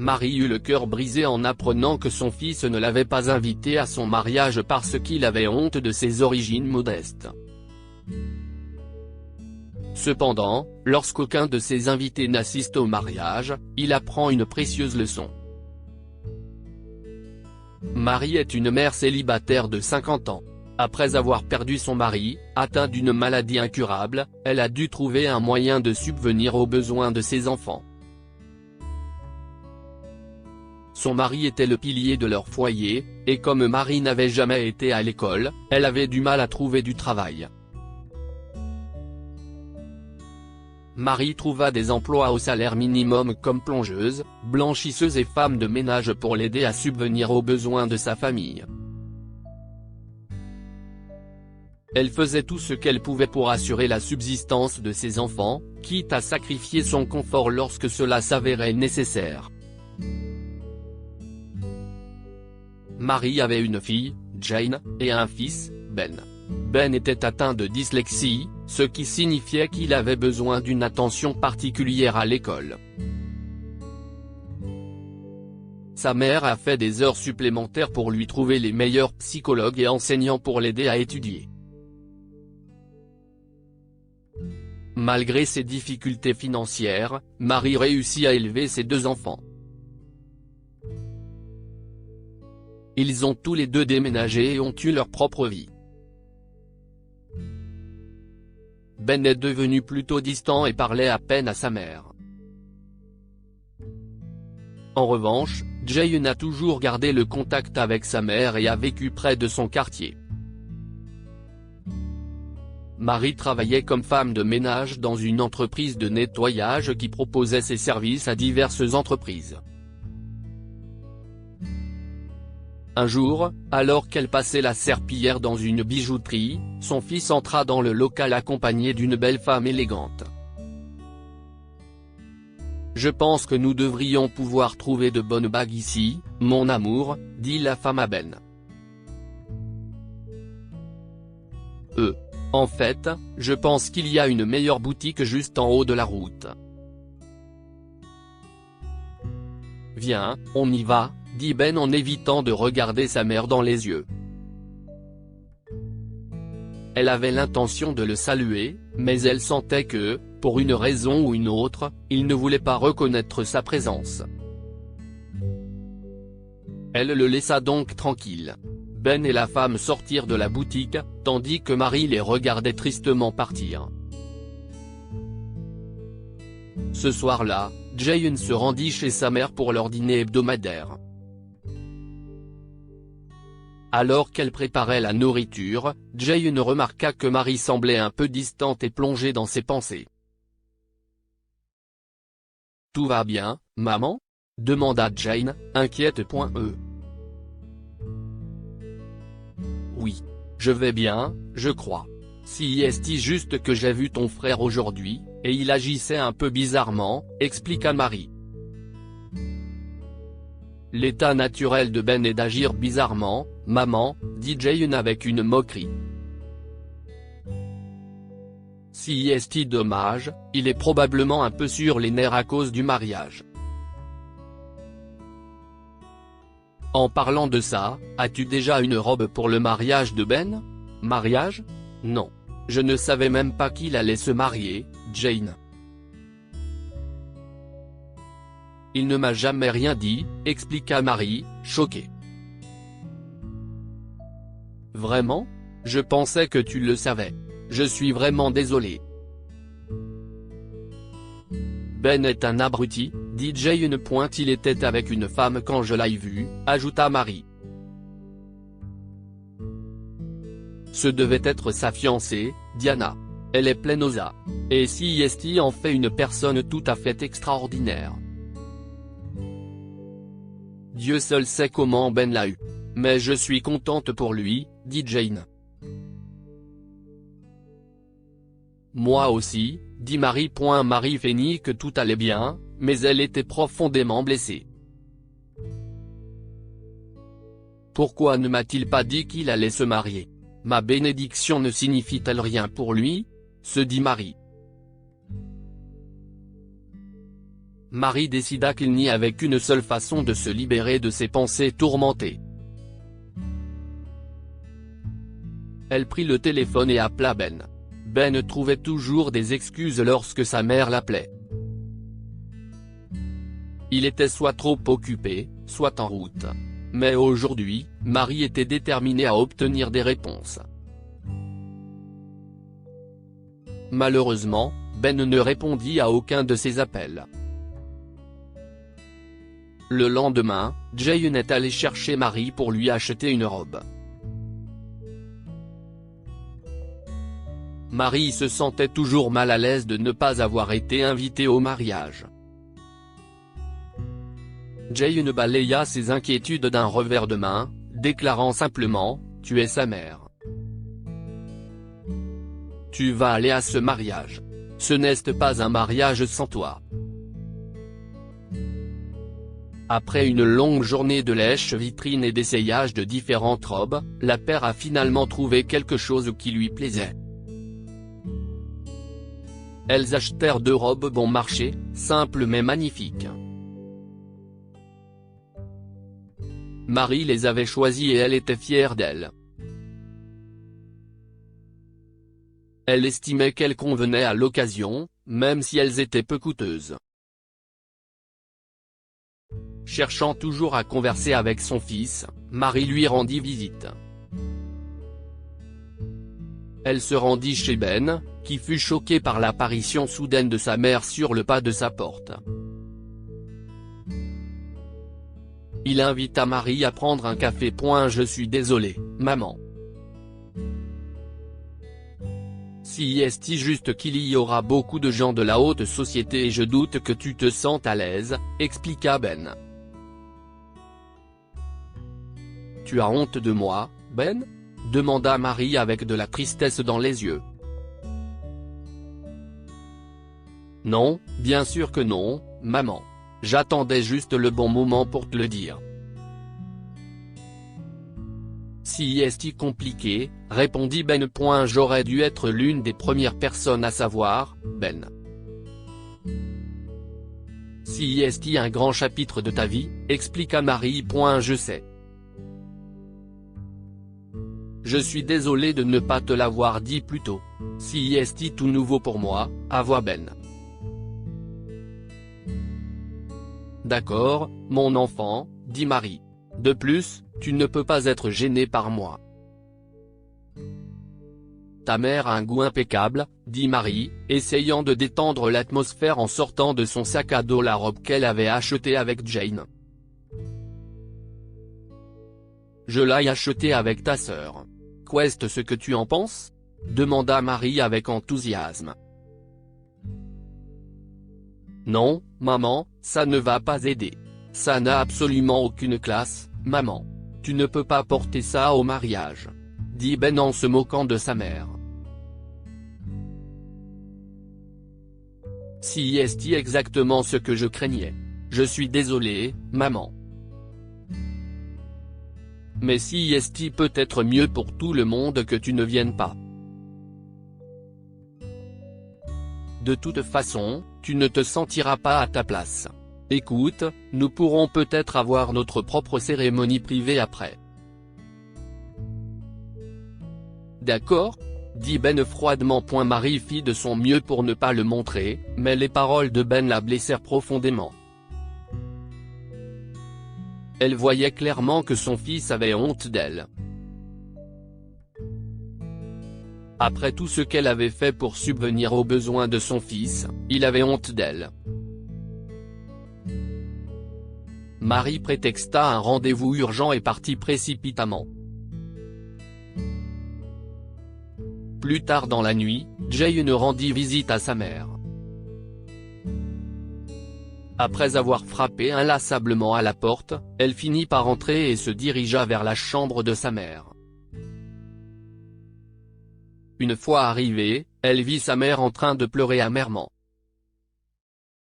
Marie eut le cœur brisé en apprenant que son fils ne l'avait pas invité à son mariage parce qu'il avait honte de ses origines modestes. Cependant, lorsqu'aucun de ses invités n'assiste au mariage, il apprend une précieuse leçon. Marie est une mère célibataire de 50 ans. Après avoir perdu son mari, atteint d'une maladie incurable, elle a dû trouver un moyen de subvenir aux besoins de ses enfants. Son mari était le pilier de leur foyer, et comme Marie n'avait jamais été à l'école, elle avait du mal à trouver du travail. Marie trouva des emplois au salaire minimum comme plongeuse, blanchisseuse et femme de ménage pour l'aider à subvenir aux besoins de sa famille. Elle faisait tout ce qu'elle pouvait pour assurer la subsistance de ses enfants, quitte à sacrifier son confort lorsque cela s'avérait nécessaire. Marie avait une fille, Jane, et un fils, Ben. Ben était atteint de dyslexie, ce qui signifiait qu'il avait besoin d'une attention particulière à l'école. Sa mère a fait des heures supplémentaires pour lui trouver les meilleurs psychologues et enseignants pour l'aider à étudier. Malgré ses difficultés financières, Marie réussit à élever ses deux enfants. Ils ont tous les deux déménagé et ont eu leur propre vie. Ben est devenu plutôt distant et parlait à peine à sa mère. En revanche, Jane a toujours gardé le contact avec sa mère et a vécu près de son quartier. Marie travaillait comme femme de ménage dans une entreprise de nettoyage qui proposait ses services à diverses entreprises. Un jour, alors qu'elle passait la serpillière dans une bijouterie, son fils entra dans le local accompagné d'une belle femme élégante. « Je pense que nous devrions pouvoir trouver de bonnes bagues ici, mon amour », dit la femme à Ben. En fait, je pense qu'il y a une meilleure boutique juste en haut de la route. Viens, on y va, dit Ben en évitant de regarder sa mère dans les yeux. Elle avait l'intention de le saluer, mais elle sentait que, pour une raison ou une autre, il ne voulait pas reconnaître sa présence. Elle le laissa donc tranquille. Ben et la femme sortirent de la boutique, tandis que Marie les regardait tristement partir. Ce soir-là, Jane se rendit chez sa mère pour leur dîner hebdomadaire. Alors qu'elle préparait la nourriture, Jane remarqua que Marie semblait un peu distante et plongée dans ses pensées. « Tout va bien, maman ?» demanda Jane, inquiète. Oui. Je vais bien, je crois. Si est juste que j'ai vu ton frère aujourd'hui, et il agissait un peu bizarrement, expliqua Marie. L'état naturel de Ben est d'agir bizarrement, maman, dit Jane avec une moquerie. Si est dommage, il est probablement un peu sur les nerfs à cause du mariage. En parlant de ça, as-tu déjà une robe pour le mariage de Ben ? Mariage ? Non. Je ne savais même pas qu'il allait se marier, Jane. Il ne m'a jamais rien dit, expliqua Marie, choquée. Vraiment ? Je pensais que tu le savais. Je suis vraiment désolée. Ben est un abruti, dit Jane. Il était avec une femme quand je l'ai vu, ajouta Marie. Ce devait être sa fiancée, Diana. Elle est pleine aux as. Et si est en fait une personne tout à fait extraordinaire. Dieu seul sait comment Ben l'a eu. Mais je suis contente pour lui, dit Jane. Moi aussi, dit Marie. Marie feignit que tout allait bien, mais elle était profondément blessée. Pourquoi ne m'a-t-il pas dit qu'il allait se marier ? Ma bénédiction ne signifie-t-elle rien pour lui ? se dit Marie. Marie décida qu'il n'y avait qu'une seule façon de se libérer de ses pensées tourmentées. Elle prit le téléphone et appela Ben. Ben trouvait toujours des excuses lorsque sa mère l'appelait. Il était soit trop occupé, soit en route. Mais aujourd'hui, Marie était déterminée à obtenir des réponses. Malheureusement, Ben ne répondit à aucun de ses appels. Le lendemain, Jane est allé chercher Marie pour lui acheter une robe. Marie se sentait toujours mal à l'aise de ne pas avoir été invitée au mariage. Jane balaya ses inquiétudes d'un revers de main, déclarant simplement « Tu es sa mère. Tu vas aller à ce mariage. Ce n'est pas un mariage sans toi. » Après une longue journée de lèche-vitrine et d'essayage de différentes robes, la paire a finalement trouvé quelque chose qui lui plaisait. Elles achetèrent 2 robes bon marché, simples mais magnifiques. Marie les avait choisies et elle était fière d'elles. Elle estimait qu'elles convenaient à l'occasion, même si elles étaient peu coûteuses. Cherchant toujours à converser avec son fils, Marie lui rendit visite. Elle se rendit chez Ben, qui fut choqué par l'apparition soudaine de sa mère sur le pas de sa porte. Il invita Marie à prendre un café. Je suis désolé, maman. Si est juste qu'il y aura beaucoup de gens de la haute société et je doute que tu te sentes à l'aise, expliqua Ben. Tu as honte de moi, Ben ? Demanda Marie avec de la tristesse dans les yeux. Non, bien sûr que non, maman. J'attendais juste le bon moment pour te le dire. Si est compliqué, répondit Ben. J'aurais dû être l'une des premières personnes à savoir, Ben. Si est un grand chapitre de ta vie, expliqua Marie. Je sais. Je suis désolé de ne pas te l'avoir dit plus tôt. Si est tout nouveau pour moi, avoua Ben. D'accord, mon enfant, dit Marie. De plus, tu ne peux pas être gêné par moi. Ta mère a un goût impeccable, dit Marie, essayant de détendre l'atmosphère en sortant de son sac à dos la robe qu'elle avait achetée avec Jane. Je l'ai achetée avec ta sœur. Qu'est-ce ce que tu en penses ? Demanda Marie avec enthousiasme. Non, maman, ça ne va pas aider. Ça n'a absolument aucune classe, maman. Tu ne peux pas porter ça au mariage. Dit Ben en se moquant de sa mère. Si est exactement ce que je craignais. Je suis désolé, maman. Mais si est peut être mieux pour tout le monde que tu ne viennes pas. De toute façon, tu ne te sentiras pas à ta place. Écoute, nous pourrons peut-être avoir notre propre cérémonie privée après. D'accord ? Dit Ben froidement. Marie fit de son mieux pour ne pas le montrer, mais les paroles de Ben la blessèrent profondément. Elle voyait clairement que son fils avait honte d'elle. Après tout ce qu'elle avait fait pour subvenir aux besoins de son fils, il avait honte d'elle. Marie prétexta un rendez-vous urgent et partit précipitamment. Plus tard dans la nuit, Jane rendit visite à sa mère. Après avoir frappé inlassablement à la porte, elle finit par entrer et se dirigea vers la chambre de sa mère. Une fois arrivée, elle vit sa mère en train de pleurer amèrement.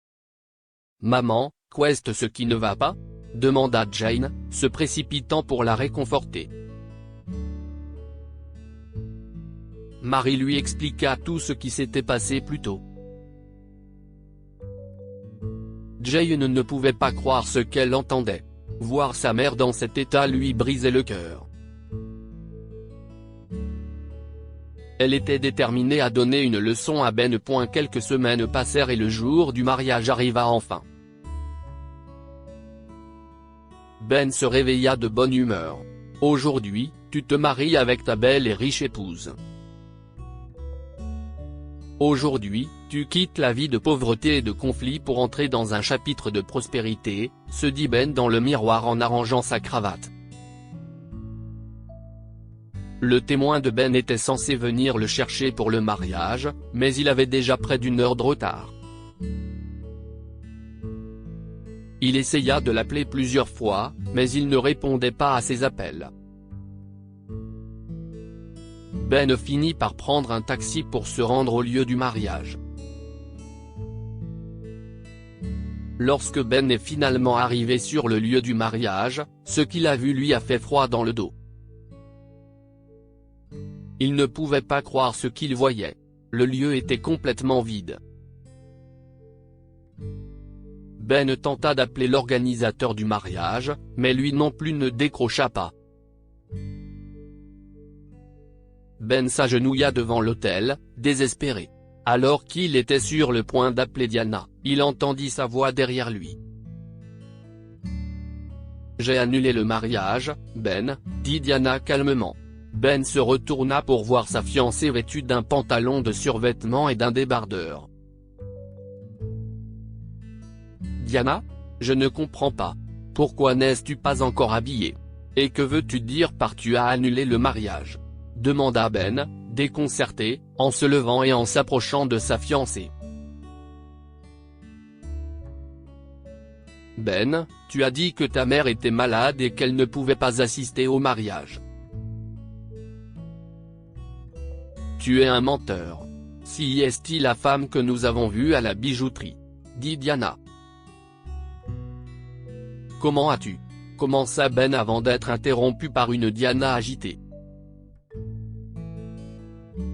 « Maman, qu'est-ce ce qui ne va pas ?» demanda Jane, se précipitant pour la réconforter. Marie lui expliqua tout ce qui s'était passé plus tôt. Jane ne pouvait pas croire ce qu'elle entendait. Voir sa mère dans cet état lui brisait le cœur. Elle était déterminée à donner une leçon à Ben. Quelques semaines passèrent et le jour du mariage arriva enfin. Ben se réveilla de bonne humeur. « Aujourd'hui, tu te maries avec ta belle et riche épouse. Aujourd'hui, tu quittes la vie de pauvreté et de conflit pour entrer dans un chapitre de prospérité », se dit Ben dans le miroir en arrangeant sa cravate. Le témoin de Ben était censé venir le chercher pour le mariage, mais il avait déjà près d'une heure de retard. Il essaya de l'appeler plusieurs fois, mais il ne répondait pas à ses appels. Ben finit par prendre un taxi pour se rendre au lieu du mariage. Lorsque Ben est finalement arrivé sur le lieu du mariage, ce qu'il a vu lui a fait froid dans le dos. Il ne pouvait pas croire ce qu'il voyait. Le lieu était complètement vide. Ben tenta d'appeler l'organisateur du mariage, mais lui non plus ne décrocha pas. Ben s'agenouilla devant l'autel, désespéré. Alors qu'il était sur le point d'appeler Diana, il entendit sa voix derrière lui. « J'ai annulé le mariage, Ben, » dit Diana calmement. Ben se retourna pour voir sa fiancée vêtue d'un pantalon de survêtement et d'un débardeur. « Diana ? Je ne comprends pas. Pourquoi n'es-tu pas encore habillée ? Et que veux-tu dire par tu as annulé le mariage ? » demanda Ben, déconcerté, en se levant et en s'approchant de sa fiancée. « Ben, tu as dit que ta mère était malade et qu'elle ne pouvait pas assister au mariage. Tu es un menteur. Si est-il la femme que nous avons vue à la bijouterie ? Dit Diana. Comment as-tu ? Commença Ben avant d'être interrompu par une Diana agitée.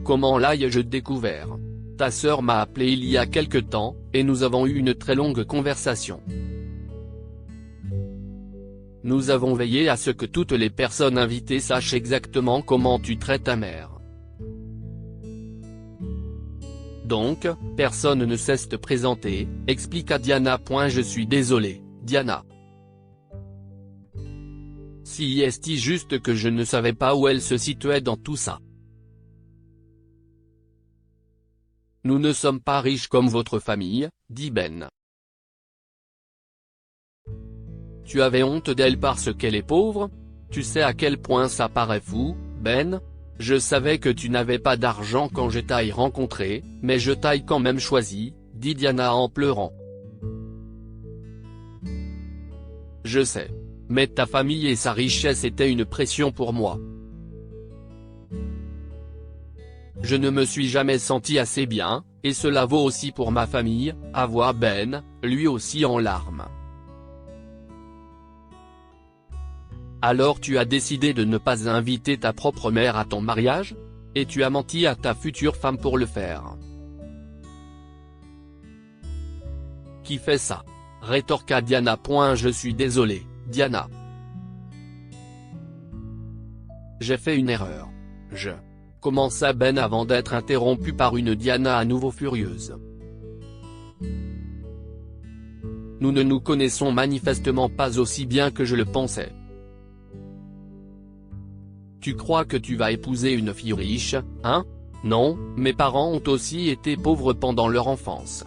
Comment l'ai-je découvert ? Ta sœur m'a appelé il y a quelque temps, et nous avons eu une très longue conversation. Nous avons veillé à ce que toutes les personnes invitées sachent exactement comment tu traites ta mère. Donc, personne ne cesse de présenter, expliqua Diana. Je suis désolé, Diana. Si est-il juste que je ne savais pas où elle se situait dans tout ça. Nous ne sommes pas riches comme votre famille, dit Ben. Tu avais honte d'elle parce qu'elle est pauvre ? Tu sais à quel point ça paraît fou, Ben ? Je savais que tu n'avais pas d'argent quand je t'ai rencontré, mais je t'ai quand même choisi, dit Diana en pleurant. Je sais. Mais ta famille et sa richesse étaient une pression pour moi. Je ne me suis jamais senti assez bien, et cela vaut aussi pour ma famille, avoua Ben, lui aussi en larmes. Alors tu as décidé de ne pas inviter ta propre mère à ton mariage ? Et tu as menti à ta future femme pour le faire. Qui fait ça ? Rétorqua Diana. Je suis désolé, Diana. J'ai fait une erreur. Commença Ben avant d'être interrompu par une Diana à nouveau furieuse. Nous ne nous connaissons manifestement pas aussi bien que je le pensais. Tu crois que tu vas épouser une fille riche, hein ? Non, mes parents ont aussi été pauvres pendant leur enfance.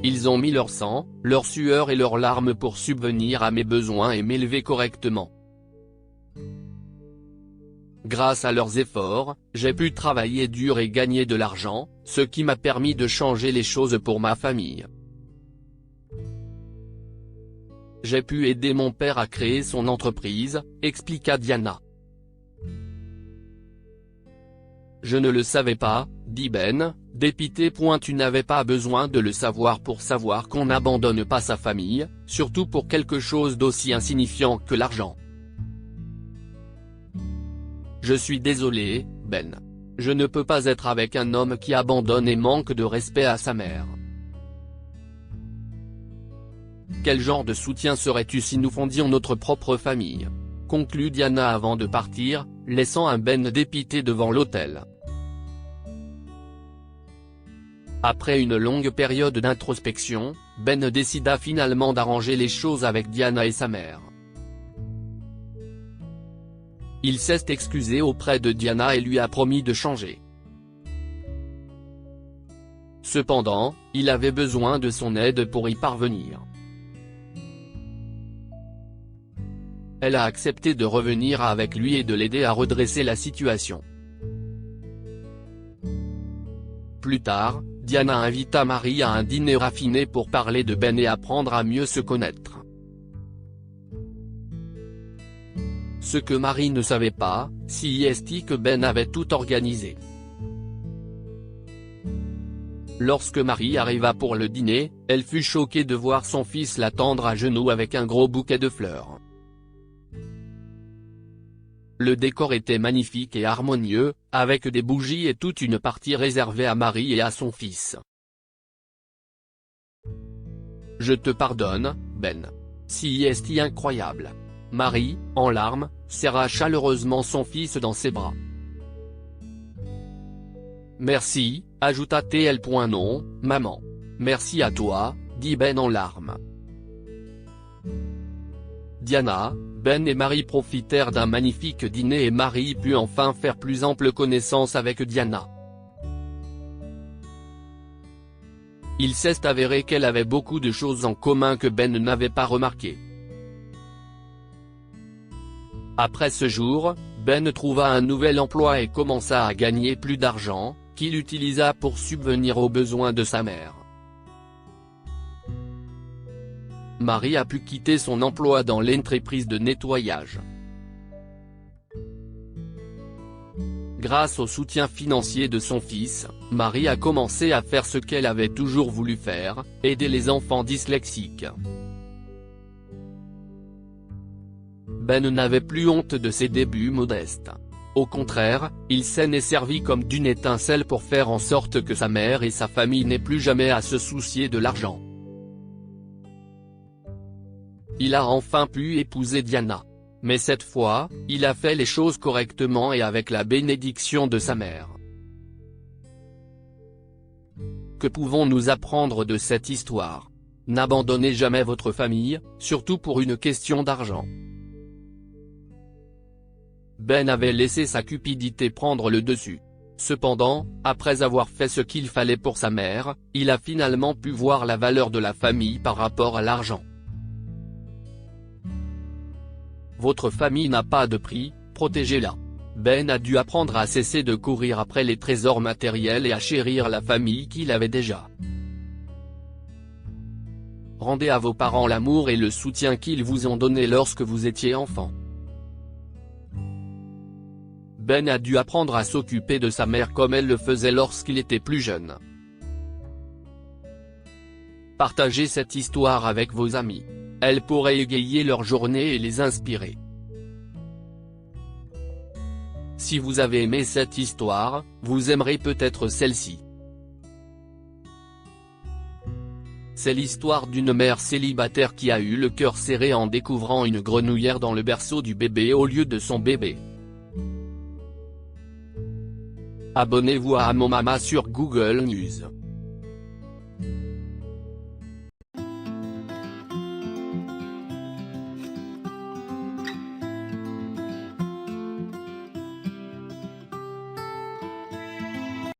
Ils ont mis leur sang, leur sueur et leurs larmes pour subvenir à mes besoins et m'élever correctement. Grâce à leurs efforts, j'ai pu travailler dur et gagner de l'argent, ce qui m'a permis de changer les choses pour ma famille. J'ai pu aider mon père à créer son entreprise, expliqua Diana. Je ne le savais pas, dit Ben, dépité. Tu n'avais pas besoin de le savoir pour savoir qu'on n'abandonne pas sa famille, surtout pour quelque chose d'aussi insignifiant que l'argent. Je suis désolé, Ben. Je ne peux pas être avec un homme qui abandonne et manque de respect à sa mère. Quel genre de soutien serais-tu si nous fondions notre propre famille ?» conclut Diana avant de partir, laissant un Ben dépité devant l'hôtel. Après une longue période d'introspection, Ben décida finalement d'arranger les choses avec Diana et sa mère. Il s'est excusé auprès de Diana et lui a promis de changer. Cependant, il avait besoin de son aide pour y parvenir. Elle a accepté de revenir avec lui et de l'aider à redresser la situation. Plus tard, Diana invita Marie à un dîner raffiné pour parler de Ben et apprendre à mieux se connaître. Ce que Marie ne savait pas, c'est que Ben avait tout organisé. Lorsque Marie arriva pour le dîner, elle fut choquée de voir son fils l'attendre à genoux avec un gros bouquet de fleurs. Le décor était magnifique et harmonieux, avec des bougies et toute une partie réservée à Marie et à son fils. « Je te pardonne, Ben. C'est incroyable. » Marie, en larmes, serra chaleureusement son fils dans ses bras. « Merci, ajouta-t-elle. Non, maman. Merci à toi, dit Ben en larmes. Diana, Ben et Marie profitèrent d'un magnifique dîner et Marie put enfin faire plus ample connaissance avec Diana. Il s'est avéré qu'elle avait beaucoup de choses en commun que Ben n'avait pas remarquées. Après ce jour, Ben trouva un nouvel emploi et commença à gagner plus d'argent, qu'il utilisa pour subvenir aux besoins de sa mère. Marie a pu quitter son emploi dans l'entreprise de nettoyage. Grâce au soutien financier de son fils, Marie a commencé à faire ce qu'elle avait toujours voulu faire, aider les enfants dyslexiques. Ben n'avait plus honte de ses débuts modestes. Au contraire, il s'en est servi comme d'une étincelle pour faire en sorte que sa mère et sa famille n'aient plus jamais à se soucier de l'argent. Il a enfin pu épouser Diana. Mais cette fois, il a fait les choses correctement et avec la bénédiction de sa mère. Que pouvons-nous apprendre de cette histoire? N'abandonnez jamais votre famille, surtout pour une question d'argent. Ben avait laissé sa cupidité prendre le dessus. Cependant, après avoir fait ce qu'il fallait pour sa mère, il a finalement pu voir la valeur de la famille par rapport à l'argent. Votre famille n'a pas de prix, protégez-la. Ben a dû apprendre à cesser de courir après les trésors matériels et à chérir la famille qu'il avait déjà. Rendez à vos parents l'amour et le soutien qu'ils vous ont donné lorsque vous étiez enfant. Ben a dû apprendre à s'occuper de sa mère comme elle le faisait lorsqu'il était plus jeune. Partagez cette histoire avec vos amis. Elle pourrait égayer leur journée et les inspirer. Si vous avez aimé cette histoire, vous aimerez peut-être celle-ci. C'est l'histoire d'une mère célibataire qui a eu le cœur serré en découvrant une grenouillère dans le berceau du bébé au lieu de son bébé. Abonnez-vous à Mon Mama sur Google News.